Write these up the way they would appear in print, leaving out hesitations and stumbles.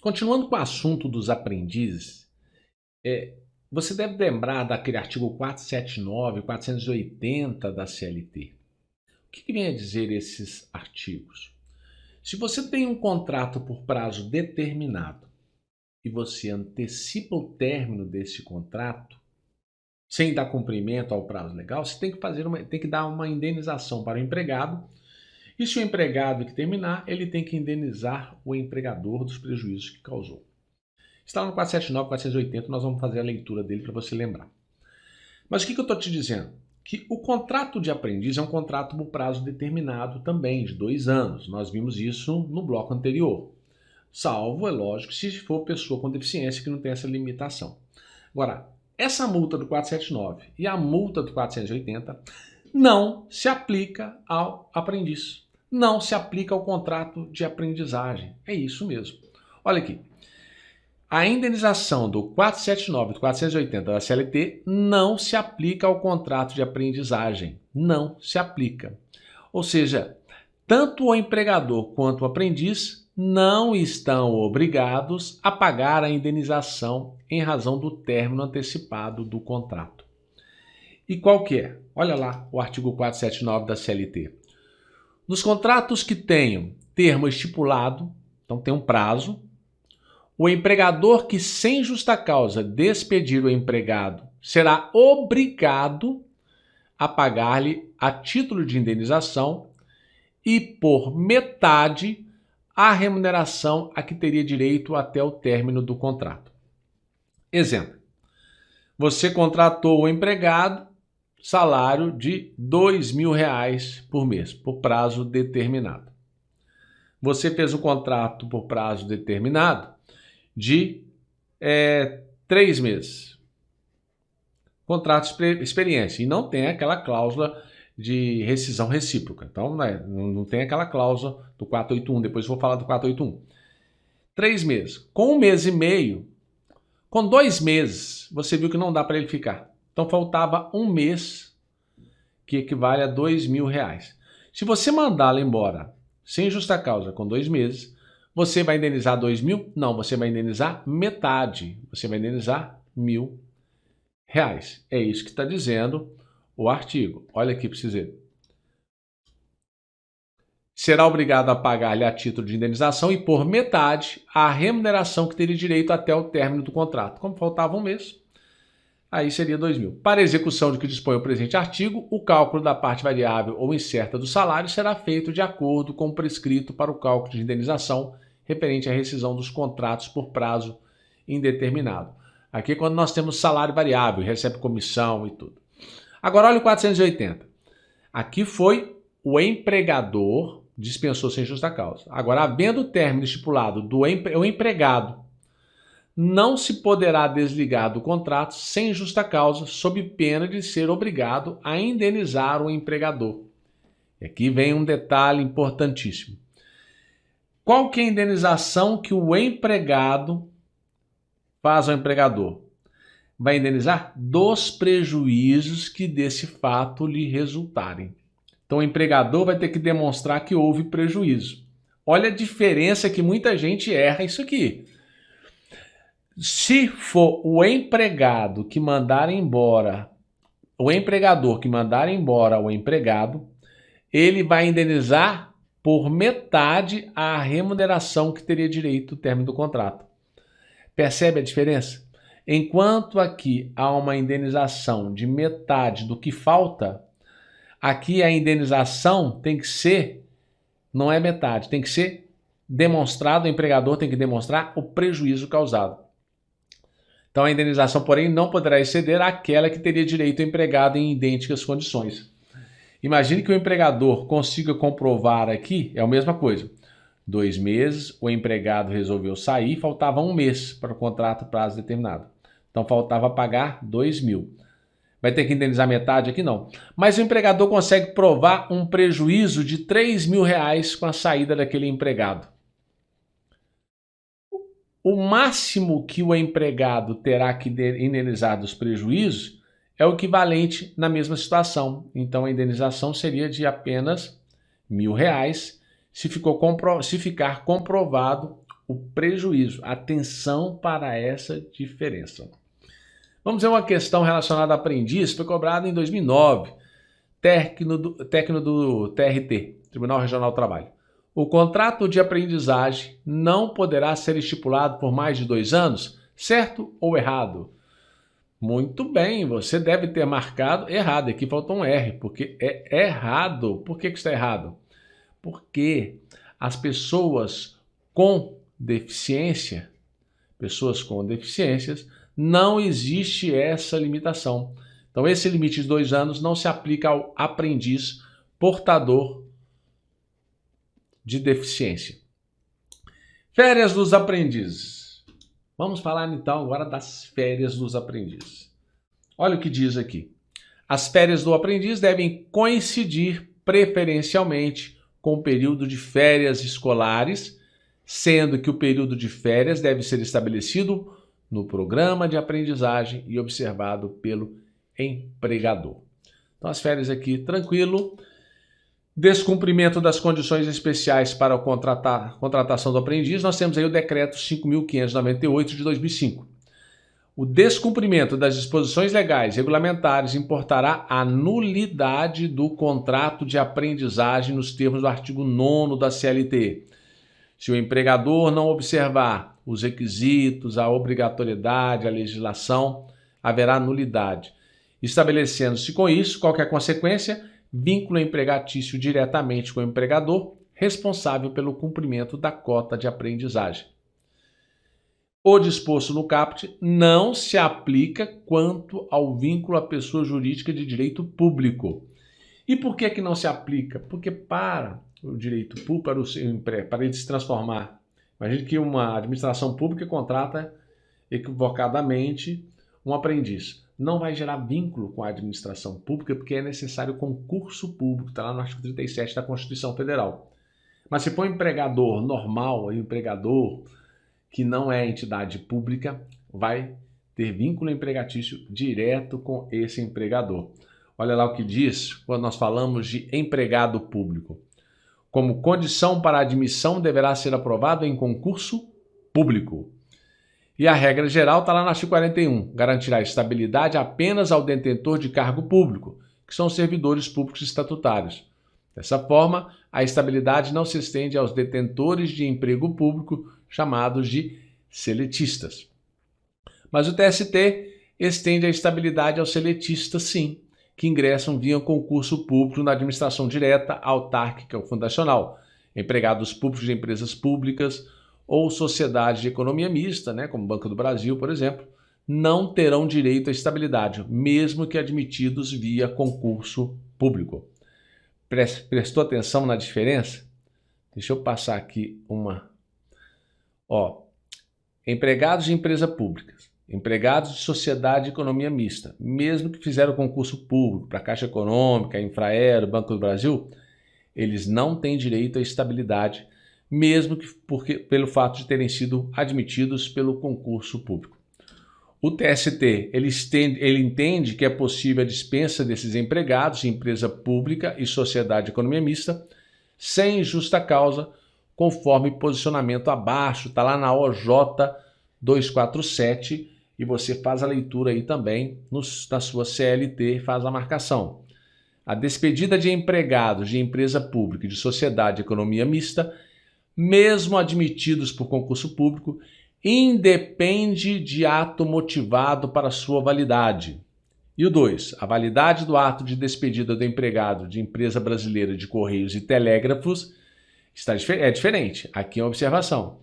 Continuando com o assunto dos aprendizes, você deve lembrar daquele artigo 479, 480 da CLT. O que vem a dizer esses artigos? Se você tem um contrato por prazo determinado e você antecipa o término desse contrato, sem dar cumprimento ao prazo legal, você tem que dar uma indenização para o empregado. E se o empregado que terminar, ele tem que indenizar o empregador dos prejuízos que causou. Está no 479, 480, nós vamos fazer a leitura dele para você lembrar. Mas o que eu estou te dizendo? Que o contrato de aprendiz é um contrato por prazo determinado também, de 2 anos. Nós vimos isso no bloco anterior. Salvo, é lógico, se for pessoa com deficiência que não tem essa limitação. Agora, essa multa do 479 e a multa do 480 não se aplica ao aprendiz. Não se aplica ao contrato de aprendizagem. É isso mesmo. Olha aqui. A indenização do 479 e do 480 da CLT não se aplica ao contrato de aprendizagem. Não se aplica. Ou seja, tanto o empregador quanto o aprendiz não estão obrigados a pagar a indenização em razão do término antecipado do contrato. E qual que é? Olha lá o artigo 479 da CLT. Nos contratos que tenham termo estipulado, então tem um prazo, o empregador que sem justa causa despedir o empregado será obrigado a pagar-lhe a título de indenização e por metade a remuneração a que teria direito até o término do contrato. Exemplo, você contratou o empregado, salário de R$2.000 por mês, por prazo determinado. Você fez um contrato por prazo determinado de 3 meses. Contrato de experiência. E não tem aquela cláusula de rescisão recíproca. Então, não tem aquela cláusula do 481. Depois eu vou falar do 481. 3 meses. Com 1 mês e meio, com 2 meses, você viu que não dá para ele ficar. Então, faltava 1 mês, que equivale a R$2.000. Se você mandá-lo embora sem justa causa, com 2 meses, você vai indenizar 2.000? Não, você vai indenizar metade. Você vai indenizar R$1.000. É isso que está dizendo o artigo. Olha aqui para vocês verem. Será obrigado a pagar-lhe a título de indenização e por metade a remuneração que teria direito até o término do contrato. Como faltava 1 mês, aí seria 2.000. Para a execução de que dispõe o presente artigo, o cálculo da parte variável ou incerta do salário será feito de acordo com o prescrito para o cálculo de indenização referente à rescisão dos contratos por prazo indeterminado. Aqui é quando nós temos salário variável, recebe comissão e tudo. Agora olha o 480. Aqui foi o empregador dispensou sem justa causa. Agora, havendo o término estipulado do empregado, não se poderá desligar do contrato sem justa causa, sob pena de ser obrigado a indenizar o empregador. E aqui vem um detalhe importantíssimo. Qual que é a indenização que o empregado faz ao empregador? Vai indenizar dos prejuízos que desse fato lhe resultarem. Então o empregador vai ter que demonstrar que houve prejuízo. Olha a diferença que muita gente erra isso aqui. Se for o empregado que mandar embora, o empregador que mandar embora o empregado, ele vai indenizar por metade a remuneração que teria direito no término do contrato. Percebe a diferença? Enquanto aqui há uma indenização de metade do que falta, aqui a indenização tem que ser, não é metade, tem que ser demonstrado, o empregador tem que demonstrar o prejuízo causado. Então a indenização, porém, não poderá exceder aquela que teria direito o empregado em idênticas condições. Imagine que o empregador consiga comprovar aqui, é a mesma coisa. 2 meses, o empregado resolveu sair, faltava 1 mês para o contrato prazo determinado. Então faltava pagar 2.000. Vai ter que indenizar metade aqui? Não. Mas o empregador consegue provar um prejuízo de R$3.000 com a saída daquele empregado. O máximo que o empregado terá que indenizar dos prejuízos é o equivalente na mesma situação. Então a indenização seria de apenas R$1.000 se ficar comprovado o prejuízo. Atenção para essa diferença. Vamos ver uma questão relacionada a aprendiz, foi cobrada em 2009, técnico do TRT, Tribunal Regional do Trabalho. O contrato de aprendizagem não poderá ser estipulado por mais de 2 anos, certo ou errado? Muito bem, você deve ter marcado errado. Aqui faltou um R, porque é errado. Por que está errado? Porque as pessoas com deficiências, não existe essa limitação. Então, esse limite de 2 anos não se aplica ao aprendiz portador de deficiência. Férias dos aprendizes. Vamos falar então agora das férias dos aprendizes. Olha o que diz aqui. As férias do aprendiz devem coincidir preferencialmente com o período de férias escolares, sendo que o período de férias deve ser estabelecido no programa de aprendizagem e observado pelo empregador. Então, as férias aqui, tranquilo. Descumprimento das condições especiais para a contratação do aprendiz, nós temos aí o decreto 5.598 de 2005. O descumprimento das disposições legais regulamentares importará a nulidade do contrato de aprendizagem nos termos do artigo 9º da CLT. Se o empregador não observar os requisitos, a obrigatoriedade, a legislação, haverá nulidade. Estabelecendo-se com isso, qualquer consequência, vínculo empregatício diretamente com o empregador, responsável pelo cumprimento da cota de aprendizagem. O disposto no caput não se aplica quanto ao vínculo à pessoa jurídica de direito público. E por que não se aplica? Porque para o direito público, para ele se transformar, imagine que uma administração pública contrata equivocadamente um aprendiz. Não vai gerar vínculo com a administração pública porque é necessário concurso público, está lá no artigo 37 da Constituição Federal. Mas se for um empregador normal, um empregador que não é entidade pública, vai ter vínculo empregatício direto com esse empregador. Olha lá o que diz quando nós falamos de empregado público. Como condição para admissão deverá ser aprovado em concurso público. E a regra geral está lá no artigo 41, garantirá estabilidade apenas ao detentor de cargo público, que são os servidores públicos estatutários. Dessa forma, a estabilidade não se estende aos detentores de emprego público, chamados de seletistas. Mas o TST estende a estabilidade aos seletistas, sim, que ingressam via concurso público na administração direta, autárquica ou fundacional, empregados públicos de empresas públicas ou sociedades de economia mista, como Banco do Brasil, por exemplo, não terão direito à estabilidade, mesmo que admitidos via concurso público. Prestou atenção na diferença? Deixa eu passar aqui uma. Empregados de empresa pública, empregados de sociedade de economia mista, mesmo que fizeram concurso público para a Caixa Econômica, Infraero, Banco do Brasil, eles não têm direito à estabilidade, mesmo que pelo fato de terem sido admitidos pelo concurso público. O TST ele entende que é possível a dispensa desses empregados em empresa pública e sociedade de economia mista sem justa causa, conforme posicionamento abaixo, está lá na OJ 247 e você faz a leitura aí também na sua CLT e faz a marcação. A despedida de empregados de empresa pública e de sociedade de economia mista, mesmo admitidos por concurso público, independe de ato motivado para sua validade. E o 2, a validade do ato de despedida do empregado de empresa brasileira de Correios e Telégrafos é diferente. Aqui é uma observação.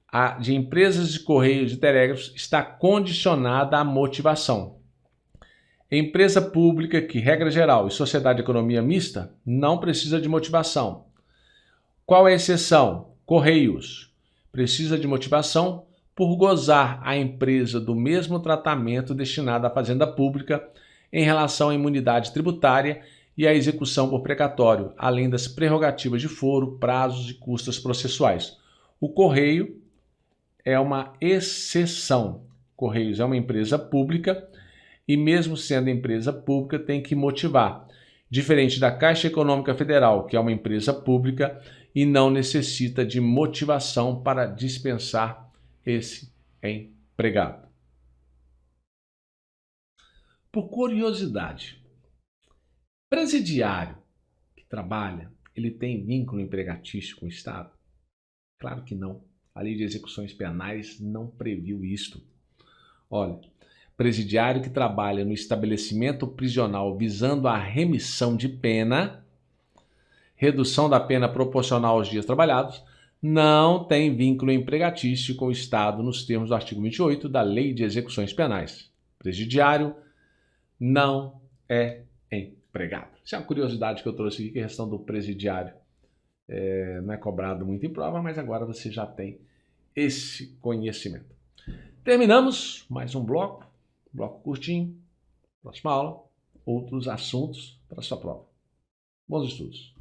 A de empresas de Correios e Telégrafos está condicionada à motivação. Empresa pública que, regra geral, e sociedade de economia mista, não precisa de motivação. Qual é a exceção? Correios. Precisa de motivação por gozar a empresa do mesmo tratamento destinado à fazenda pública em relação à imunidade tributária e à execução por precatório, além das prerrogativas de foro, prazos e custas processuais. O Correio é uma exceção. Correios é uma empresa pública e, mesmo sendo empresa pública, tem que motivar. Diferente da Caixa Econômica Federal, que é uma empresa pública, e não necessita de motivação para dispensar esse empregado. Por curiosidade, presidiário que trabalha, ele tem vínculo empregatício com o Estado? Claro que não. A Lei de Execuções Penais não previu isto. Olha, presidiário que trabalha no estabelecimento prisional visando a remissão de pena, redução da pena proporcional aos dias trabalhados, não tem vínculo empregatício com o Estado nos termos do artigo 28 da Lei de Execuções Penais. Presidiário não é empregado. Isso é uma curiosidade que eu trouxe aqui, que a questão do presidiário não é cobrado muito em prova, mas agora você já tem esse conhecimento. Terminamos mais um bloco curtinho. Próxima aula, outros assuntos para a sua prova. Bons estudos!